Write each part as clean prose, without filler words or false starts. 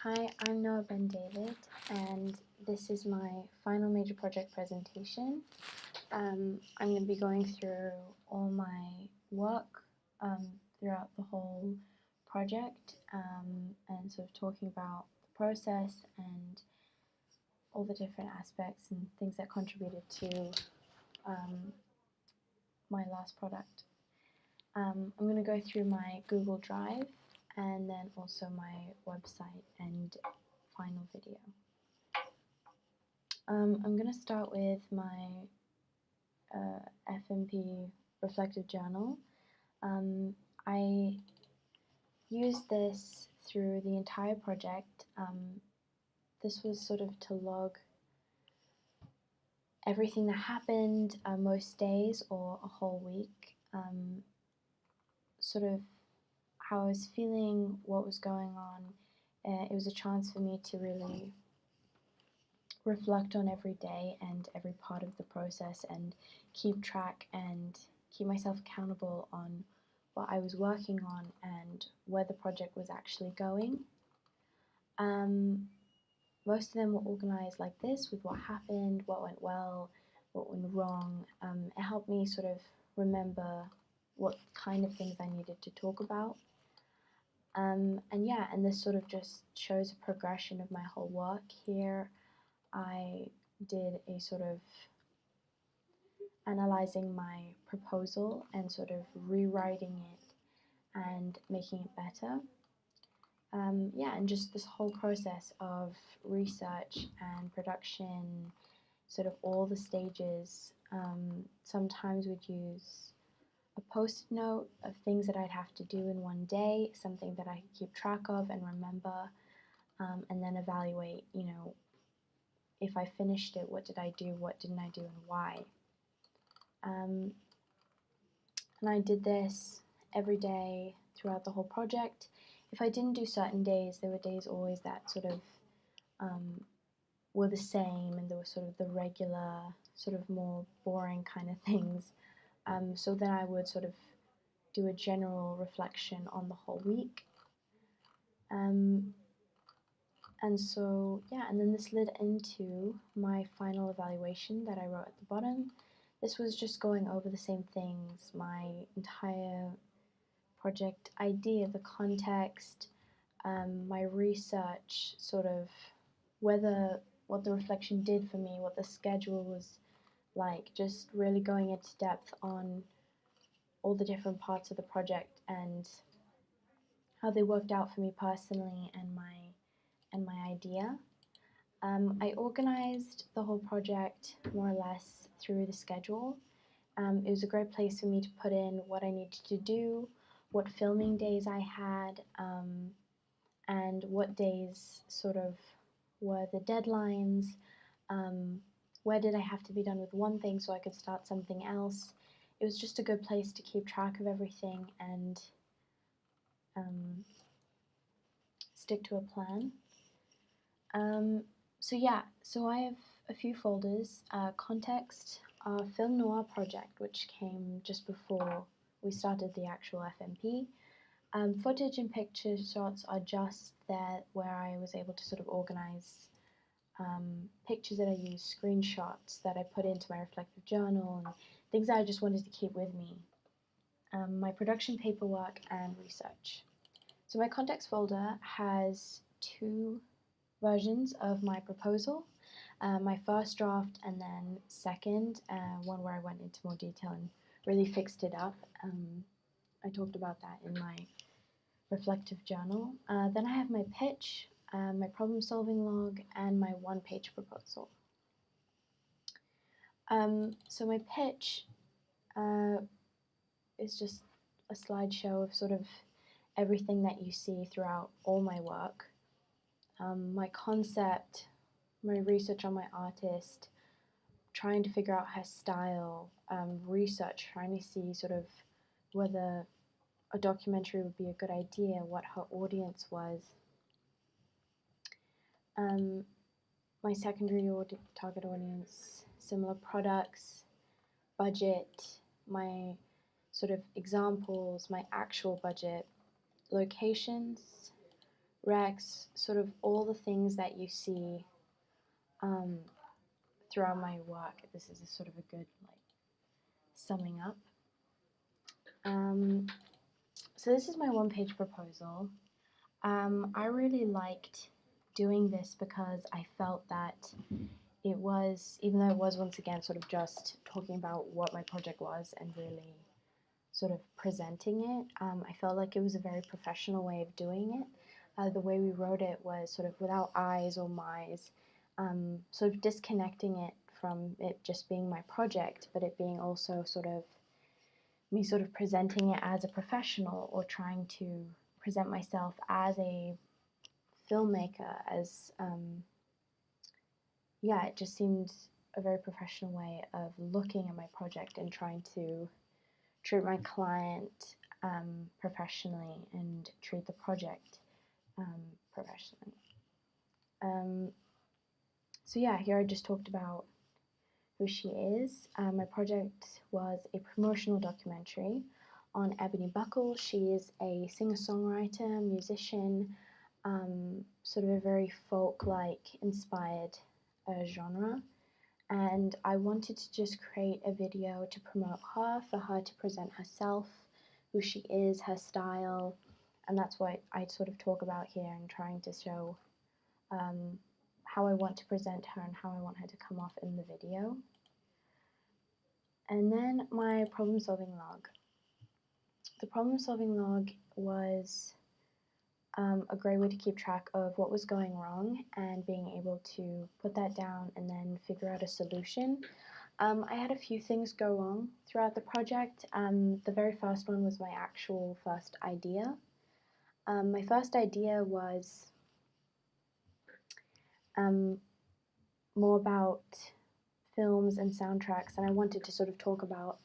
Hi, I'm Noa David, and this is my final major project presentation. I'm going to be going through all my work throughout the whole project and sort of talking about the process and all the different aspects and things that contributed to my last product. I'm going to go through my Google Drive and then also my website and final video. I'm going to start with my FMP reflective journal. I used this through the entire project. This was sort of to log everything that happened most days or a whole week, sort of how I was feeling, what was going on. It was a chance for me to really reflect on every day and every part of the process and keep track and keep myself accountable on what I was working on and where the project was actually going. Most of them were organized like this, with what happened, what went well, what went wrong. It helped me sort of remember what kind of things I needed to talk about. And this sort of just shows a progression of my whole work here. I did a sort of analyzing my proposal and sort of rewriting it and making it better. And just this whole process of research and production, sort of all the stages. Sometimes we'd use a post-it note of things that I'd have to do in one day, something that I could keep track of and remember, and then evaluate, if I finished it, what did I do, what didn't I do, and why. And I did this every day throughout the whole project. If I didn't do certain days, there were days always that sort of were the same, and there were sort of the regular, sort of more boring kind of things. So then I would sort of do a general reflection on the whole week. And then this led into my final evaluation that I wrote at the bottom. This was just going over the same things, my entire project idea, the context, my research, sort of what the reflection did for me, what the schedule was like, just really going into depth on all the different parts of the project and how they worked out for me personally and my idea. I organized the whole project more or less through the schedule. It was a great place for me to put in what I needed to do, what filming days I had, and what days sort of were the deadlines, where did I have to be done with one thing so I could start something else. It was just a good place to keep track of everything and stick to a plan. So I have a few folders. Context, Film Noir project, which came just before we started the actual FMP. Footage and picture shots are just there where I was able to sort of organize pictures that I used, screenshots that I put into my reflective journal, and things that I just wanted to keep with me. My production paperwork and research. So my context folder has two versions of my proposal, my first draft and then second, one where I went into more detail and really fixed it up. I talked about that in my reflective journal. Then I have my pitch, my problem-solving log, and my one-page proposal. So my pitch is just a slideshow of sort of everything that you see throughout all my work. My concept, my research on my artist, trying to figure out her style, research, trying to see sort of whether a documentary would be a good idea, what her audience was. My secondary target audience, similar products, budget, my sort of examples, my actual budget, locations, Rex, sort of all the things that you see throughout my work. This is a sort of a good summing up. So this is my one-page proposal. I really liked doing this because I felt that it was, even though it was once again sort of just talking about what my project was and really sort of presenting it, I felt like it was a very professional way of doing it. The way we wrote it was sort of without I's or my's, sort of disconnecting it from it just being my project, but it being also sort of me sort of presenting it as a professional or trying to present myself as a filmmaker, as yeah, it just seemed a very professional way of looking at my project and trying to treat my client professionally and treat the project professionally. So yeah, here I just talked about who she is. My project was a promotional documentary on Ebony Buckle. She is a singer-songwriter, musician, sort of a very folk-like inspired genre. And I wanted to just create a video to promote her, for her to present herself, who she is, her style, and that's what I sort of talk about here and trying to show how I want to present her and how I want her to come off in the video. And then my problem-solving log. The problem-solving log was a great way to keep track of what was going wrong and being able to put that down and then figure out a solution. I had a few things go wrong throughout the project. The very first one was my actual first idea. My first idea was more about films and soundtracks, and I wanted to sort of talk about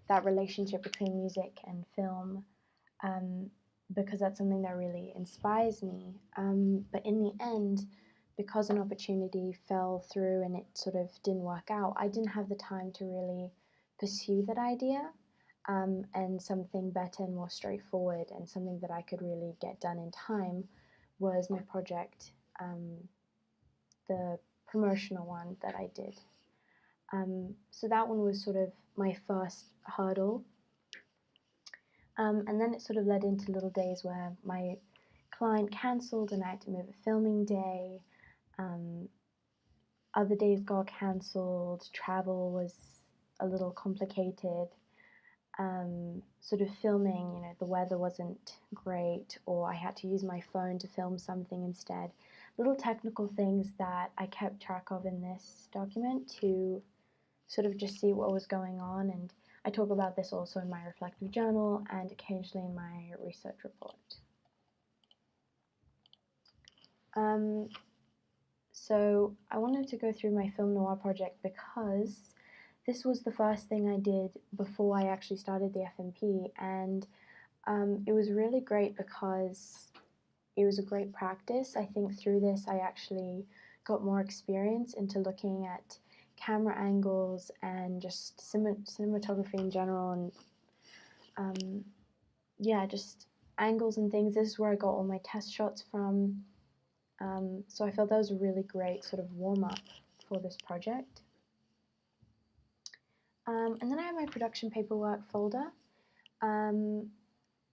that relationship between music and film because that's something that really inspires me. But in the end, because an opportunity fell through and it sort of didn't work out, I didn't have the time to really pursue that idea, and something better and more straightforward and something that I could really get done in time was my project, the promotional one that I did. So that one was sort of my first hurdle. And then it sort of led into little days where my client cancelled and I had to move a filming day. Other days got cancelled, travel was a little complicated. Sort of filming, you know, the weather wasn't great, or I had to use my phone to film something instead. Little technical things that I kept track of in this document to sort of just see what was going on, and I talk about this also in my reflective journal and occasionally in my research report. So I wanted to go through my film noir project because this was the first thing I did before I actually started the FMP, and it was really great because it was a great practice. I think through this I actually got more experience into looking at camera angles and just cinematography in general, and yeah, just angles and things. This is where I got all my test shots from. So I felt that was a really great sort of warm-up for this project. And then I have my production paperwork folder.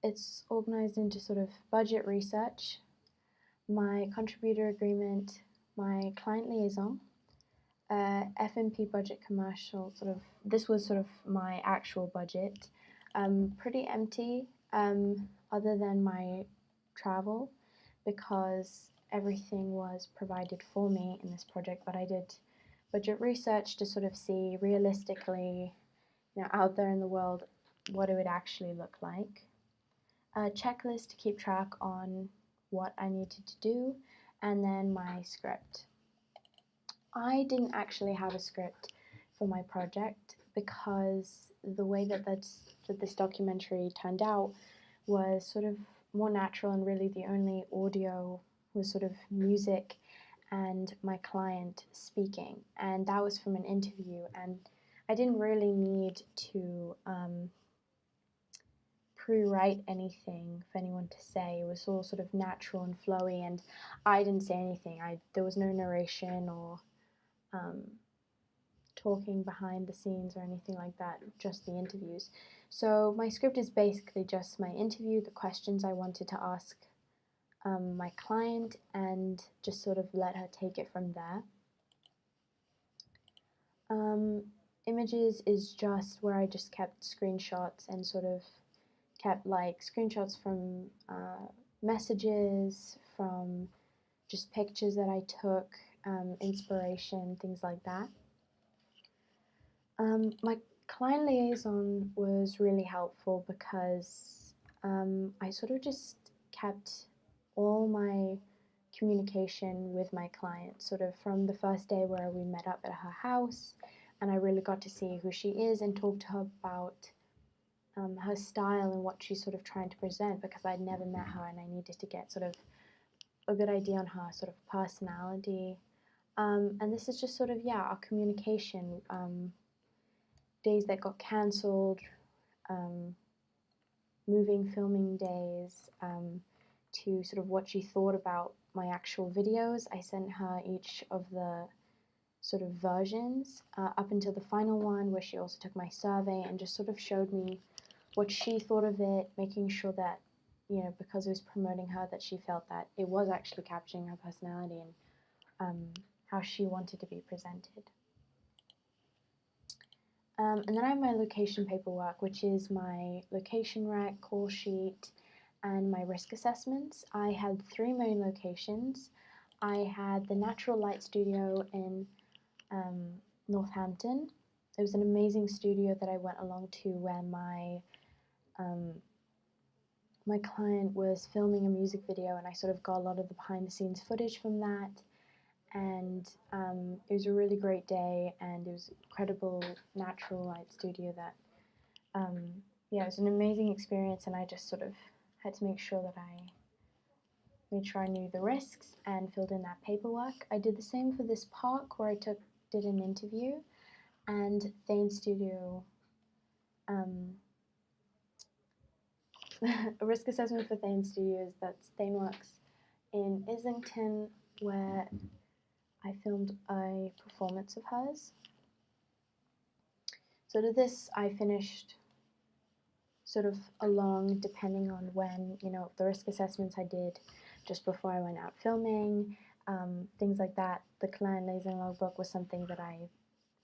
It's organized into sort of budget research, my contributor agreement, my client liaison, FMP budget commercial, sort of, this was sort of my actual budget. Pretty empty, other than my travel, because everything was provided for me in this project, but I did budget research to sort of see realistically, you know, out there in the world, what it would actually look like. A checklist to keep track on what I needed to do, and then my script. I didn't actually have a script for my project because the way that this documentary turned out was sort of more natural, and really the only audio was sort of music and my client speaking, and that was from an interview, and I didn't really need to pre-write anything for anyone to say. It was all sort of natural and flowy, and I didn't say anything. There was no narration or um, talking behind the scenes or anything like that, just the interviews. So my script is basically just my interview, the questions I wanted to ask my client, and just sort of let her take it from there. Images is just where I just kept screenshots and sort of kept like screenshots from messages, from just pictures that I took, inspiration, things like that. My client liaison was really helpful because I sort of just kept all my communication with my client, sort of from the first day where we met up at her house, and I really got to see who she is and talk to her about her style and what she's sort of trying to present, because I'd never met her and I needed to get sort of a good idea on her sort of personality. And this is just sort of, yeah, our communication. Days that got cancelled, moving filming days, to sort of what she thought about my actual videos. I sent her each of the sort of versions up until the final one, where she also took my survey and just sort of showed me what she thought of it, making sure that, you know, because it was promoting her, that she felt that it was actually capturing her personality and how she wanted to be presented. And then I have my location paperwork, which is my location rec, call sheet, and my risk assessments. I had 3 main locations. I had the Natural Light Studio in Northampton. It was an amazing studio that I went along to, where my client was filming a music video, and I sort of got a lot of the behind the scenes footage from that. And it was a really great day, and it was an incredible natural light studio that, yeah, it was an amazing experience, and I just sort of had to make sure that I made sure I knew the risks and filled in that paperwork. I did the same for this park where I did an interview, and Thane Studio, a risk assessment for Thane Studios, that's Thaneworks in Islington, where I filmed a performance of hers. So to this, I finished sort of along, depending on when, you know, the risk assessments I did just before I went out filming, things like that. The client liaison logbook was something that I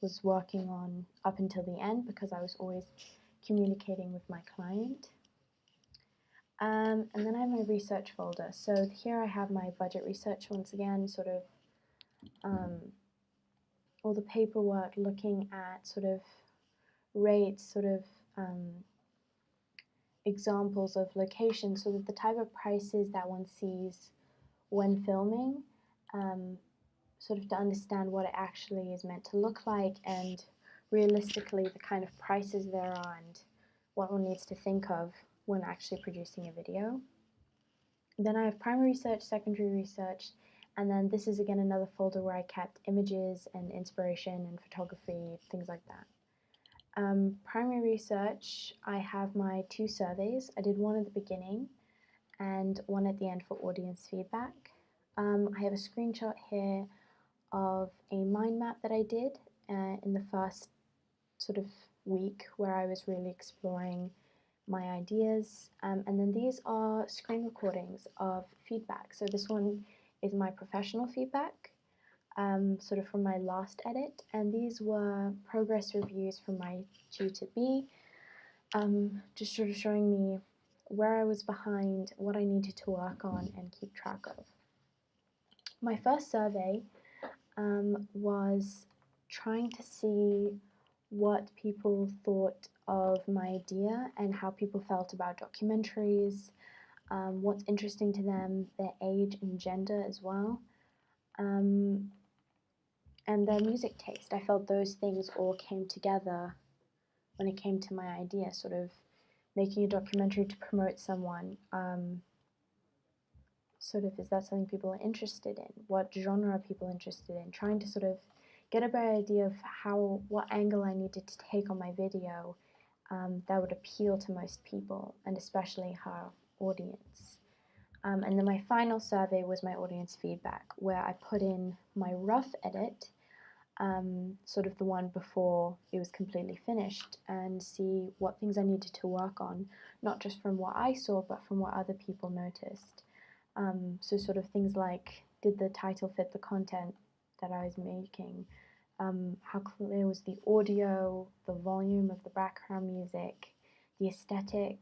was working on up until the end, because I was always communicating with my client. And then I have my research folder. So here I have my budget research once again, sort of all the paperwork, looking at sort of rates, sort of examples of locations, so that the type of prices that one sees when filming, sort of to understand what it actually is meant to look like, and realistically the kind of prices there are and what one needs to think of when actually producing a video. Then I have primary research, secondary research, and then this is again another folder where I kept images and inspiration and photography, things like that. Primary research, I have my 2 surveys. I did one at the beginning and one at the end for audience feedback. I have a screenshot here of a mind map that I did in the first sort of week, where I was really exploring my ideas. And then these are screen recordings of feedback. So this one is my professional feedback, sort of from my last edit, and these were progress reviews from my tutor B, just sort of showing me where I was behind, what I needed to work on and keep track of. My first survey was trying to see what people thought of my idea and how people felt about documentaries, what's interesting to them, their age and gender as well, and their music taste. I felt those things all came together when it came to my idea, sort of making a documentary to promote someone. Sort of, is that something people are interested in? What genre are people interested in? Trying to sort of get a better idea of what angle I needed to take on my video, that would appeal to most people, and especially her audience. And then my final survey was my audience feedback, where I put in my rough edit, sort of the one before it was completely finished, and see what things I needed to work on, not just from what I saw, but from what other people noticed. So sort of things like, did the title fit the content that I was making? How clear was the audio, the volume of the background music, the aesthetic,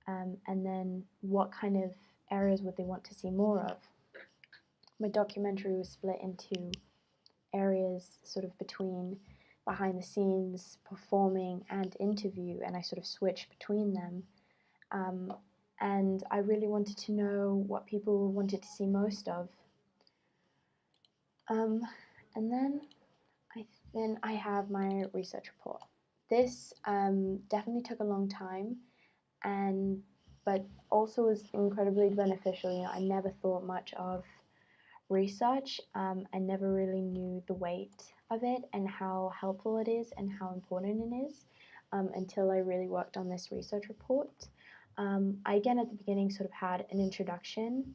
and then what kind of areas would they want to see more of? My documentary was split into areas sort of between behind the scenes, performing, and interview, and I sort of switched between them. And I really wanted to know what people wanted to see most of. And then I have my research report. This definitely took a long time, but also was incredibly beneficial. You know, I never thought much of research. I never really knew the weight of it and how helpful it is and how important it is until I really worked on this research report. I again at the beginning sort of had an introduction.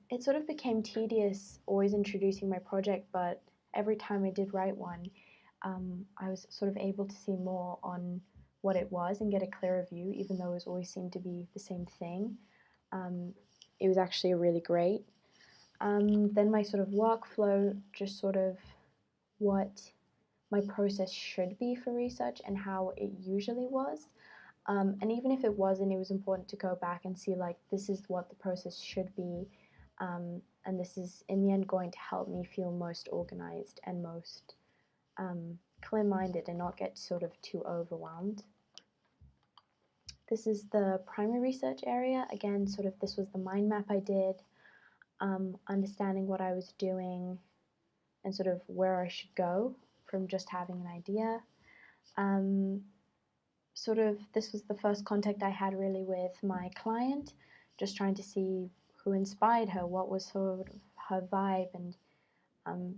It sort of became tedious always introducing my project, but every time I did write one, I was sort of able to see more on what it was and get a clearer view, even though it always seemed to be the same thing. It was actually really great. Then my sort of workflow, just sort of what my process should be for research and how it usually was. And even if it wasn't, it was important to go back and see like this is what the process should be, and this is in the end going to help me feel most organized and most clear-minded and not get sort of too overwhelmed. This is the primary research area. Again, sort of this was the mind map I did, understanding what I was doing and sort of where I should go from just having an idea. Sort of this was the first contact I had really with my client, just trying to see who inspired her, what was sort of her vibe, and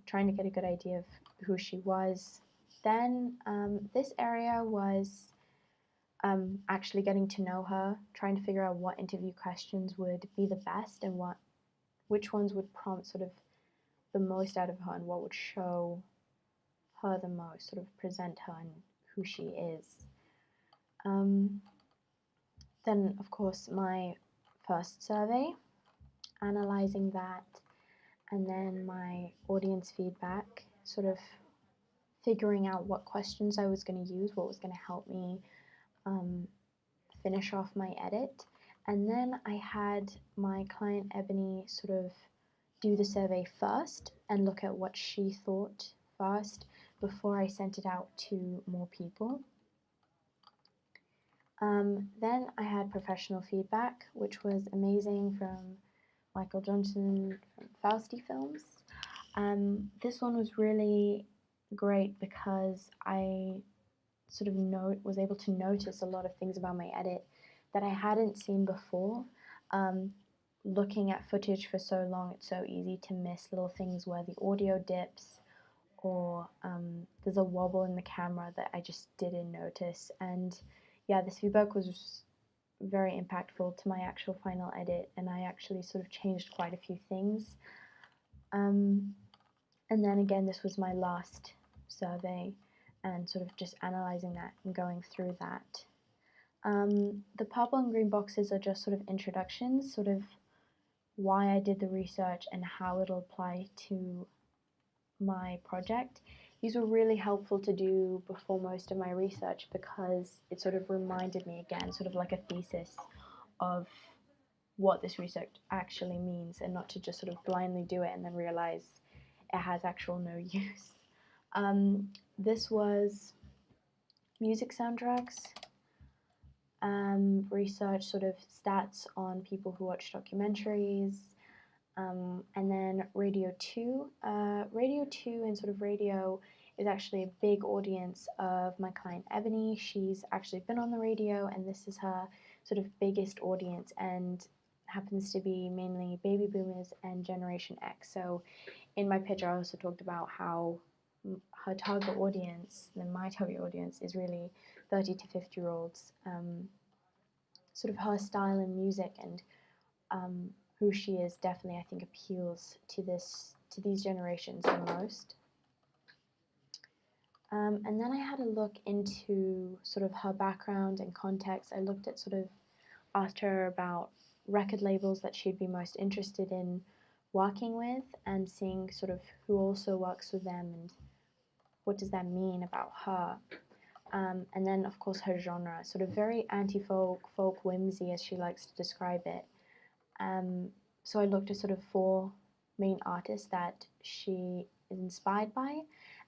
trying to get a good idea of who she was. Then this area was actually getting to know her, trying to figure out what interview questions would be the best and which ones would prompt sort of the most out of her and what would show her the most, sort of present her and who she is. Then, of course, my first survey, analyzing that, and then my audience feedback, sort of figuring out what questions I was going to use, what was going to help me finish off my edit. And then I had my client Ebony sort of do the survey first and look at what she thought first before I sent it out to more people. Then I had professional feedback, which was amazing, from Michael Johnson from Fausti Films. This one was really great because I sort of was able to notice a lot of things about my edit that I hadn't seen before. Looking at footage for so long, it's so easy to miss little things where the audio dips or there's a wobble in the camera that I just didn't notice. And yeah, this feedback was very impactful to my actual final edit, and I actually sort of changed quite a few things. And then again, this was my last survey, and sort of just analyzing that and going through that. The purple and green boxes are just sort of introductions, sort of why I did the research and how it'll apply to my project. These were really helpful to do before most of my research because it sort of reminded me again, sort of like a thesis of what this research actually means, and not to just sort of blindly do it and then realize it has actual no use. This was music soundtracks, research sort of stats on people who watch documentaries, and then Radio 2. Radio 2 and sort of radio is actually a big audience of my client Ebony. She's actually been on the radio, and this is her sort of biggest audience, and happens to be mainly baby boomers and Generation X. So in my pitch I also talked about how her target audience, then my target audience is really 30 to 50-year-olds. Sort of her style in music and who she is definitely, I think, appeals to these generations the most. And then I had a look into sort of her background and context. I looked at asked her about record labels that she'd be most interested in working with and seeing sort of who also works with them and what does that mean about her. And then, of course, her genre, sort of very anti-folk, folk whimsy, as she likes to describe it. So I looked at sort of 4 main artists that she is inspired by,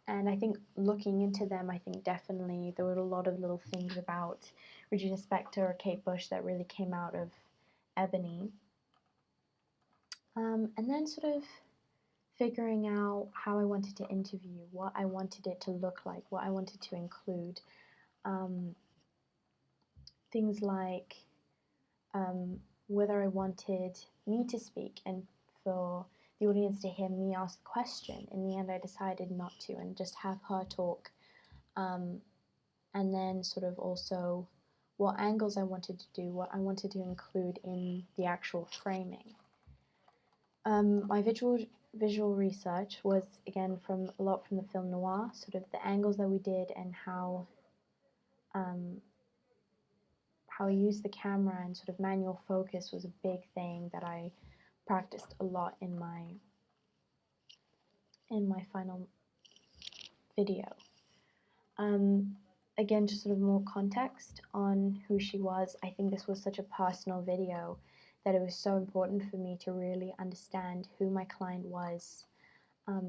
and I think looking into them, I think definitely there were a lot of little things about Regina Spektor or Kate Bush that really came out of Ebony. And then sort of figuring out how I wanted to interview, what I wanted it to look like, what I wanted to include. Things like whether I wanted me to speak and for the audience to hear me ask the question. In the end, I decided not to and just have her talk. And then sort of also what angles I wanted to do, what I wanted to include in the actual framing. My visual research was, again, from a lot from the film Noir, sort of the angles that we did and how I used the camera and sort of manual focus was a big thing that I practiced a lot in my final video. Again, just sort of more context on who she was. I think this was such a personal video that it was so important for me to really understand who my client was,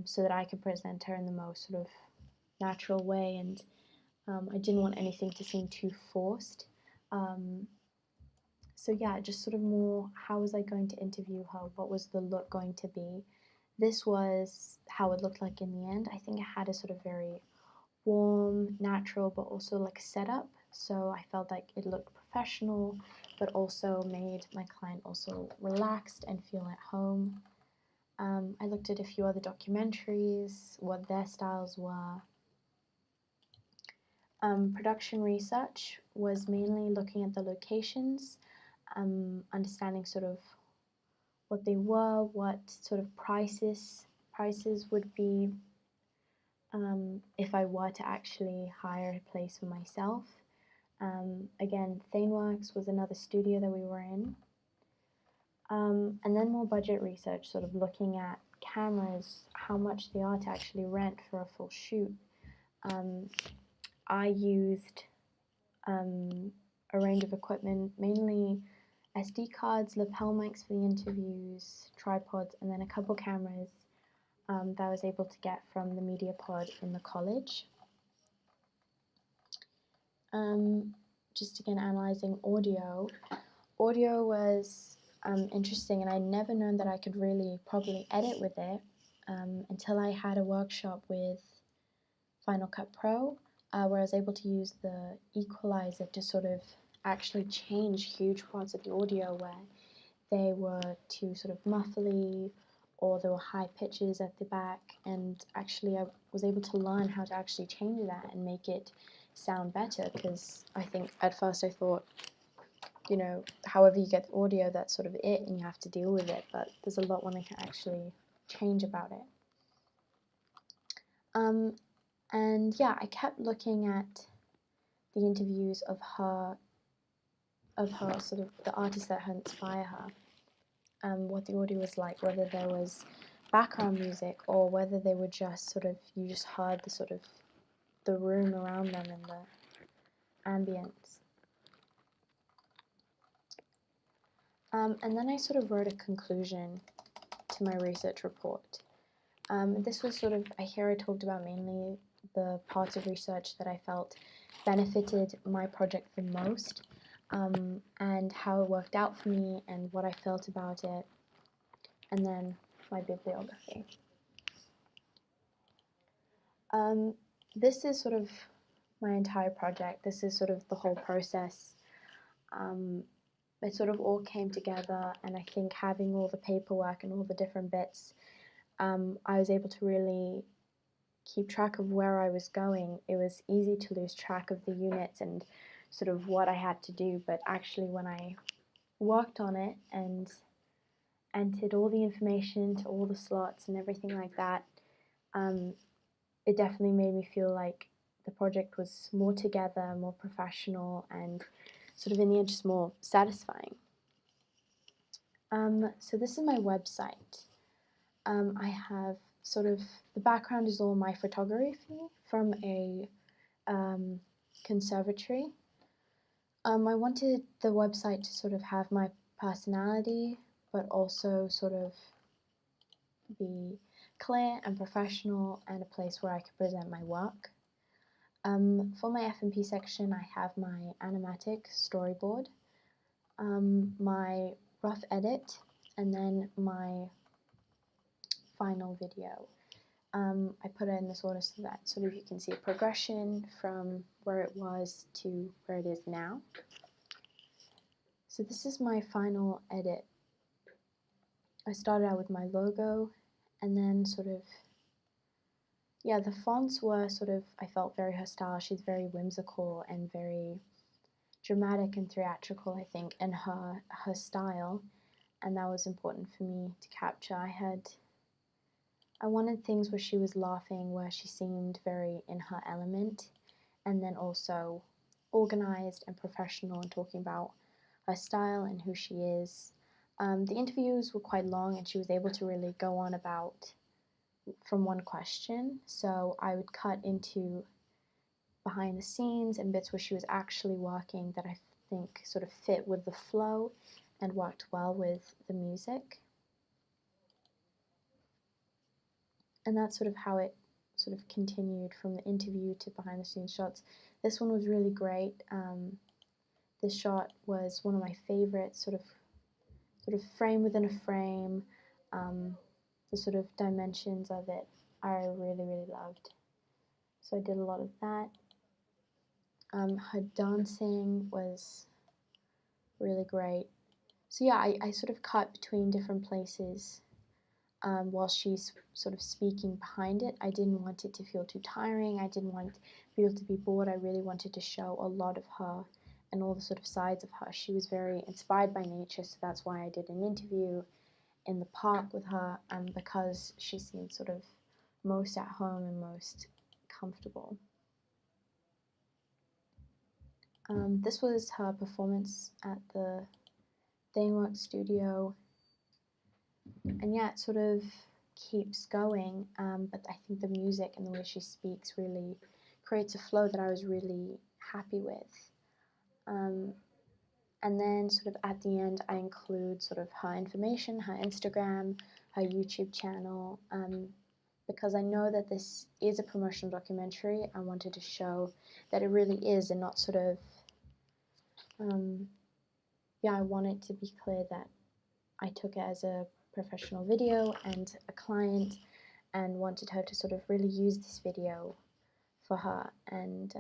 so that I could present her in the most sort of natural way, and I didn't want anything to seem too forced. So yeah, just sort of more, how was I going to interview her? What was the look going to be? This was how it looked like in the end. I think it had a sort of very warm, natural, but also like setup. So I felt like it looked professional, but also made my client also relaxed and feel at home. I looked at a few other documentaries, what their styles were. Production research was mainly looking at the locations, understanding sort of what they were, what sort of prices would be if I were to actually hire a place for myself. Again, ThaneWorks was another studio that we were in. And then more budget research, sort of looking at cameras, how much they are to actually rent for a full shoot. I used a range of equipment, mainly SD cards, lapel mics for the interviews, tripods, and then a couple cameras that I was able to get from the media pod in the college. Just again, analyzing audio. Audio was interesting, and I'd never known that I could really properly edit with it until I had a workshop with Final Cut Pro, where I was able to use the equalizer to sort of actually change huge parts of the audio where they were too sort of muffly or there were high pitches at the back, and actually I was able to learn how to actually change that and make it sound better, because I think at first I thought, you know, however you get the audio, that's sort of it and you have to deal with it, but there's a lot one I can actually change about it. And yeah, I kept looking at the interviews of her sort of the artists that inspire her, what the audio was like, whether there was background music or whether they were just sort of, you just heard the sort of the room around them and the ambience. And then I sort of wrote a conclusion to my research report. This was sort of, here I talked about mainly the parts of research that I felt benefited my project the most, and how it worked out for me and what I felt about it, and then my bibliography. This is sort of my entire project. This is sort of the whole process. It sort of all came together, and I think having all the paperwork and all the different bits, I was able to really keep track of where I was going, it was easy to lose track of the units and sort of what I had to do. But actually, when I worked on it and entered all the information into all the slots and everything like that, it definitely made me feel like the project was more together, more professional, and sort of in the end just more satisfying. So this is my website. I have sort of, the background is all my photography from a conservatory. I wanted the website to sort of have my personality, but also sort of be clear and professional and a place where I could present my work. For my FMP section, I have my animatic storyboard, my rough edit, and then my final video. I put it in this order so that sort of you can see a progression from where it was to where it is now. So this is my final edit. I started out with my logo, and then sort of, yeah, the fonts were sort of, I felt very her style. She's very whimsical and very dramatic and theatrical, I think, in her style, and that was important for me to capture. I wanted things where she was laughing, where she seemed very in her element, and then also organized and professional and talking about her style and who she is. The interviews were quite long, and she was able to really go on about from one question, so I would cut into behind the scenes and bits where she was actually working that I think sort of fit with the flow and worked well with the music. And that's sort of how it sort of continued from the interview to behind the scenes shots. This one was really great. This shot was one of my favorites, sort of frame within a frame. The sort of dimensions of it I really loved. So I did a lot of that. Her dancing was really great. So yeah, I sort of cut between different places while she's sort of speaking behind it. I didn't want it to feel too tiring. I didn't want people to be bored. I really wanted to show a lot of her and all the sort of sides of her. She was very inspired by nature, so that's why I did an interview in the park with her, because she seemed sort of most at home and most comfortable. This was her performance at the Danework studio, and yeah, it sort of keeps going, but I think the music and the way she speaks really creates a flow that I was really happy with. And then sort of at the end I include sort of her information, her Instagram, her YouTube channel, because I know that this is a promotional documentary. I wanted to show that it really is, and not sort of, yeah, I want it to be clear that I took it as a professional video and a client, and wanted her to sort of really use this video for her, and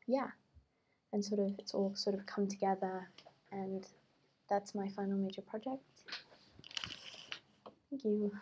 yeah, and sort of it's all sort of come together, and that's my final major project. Thank you.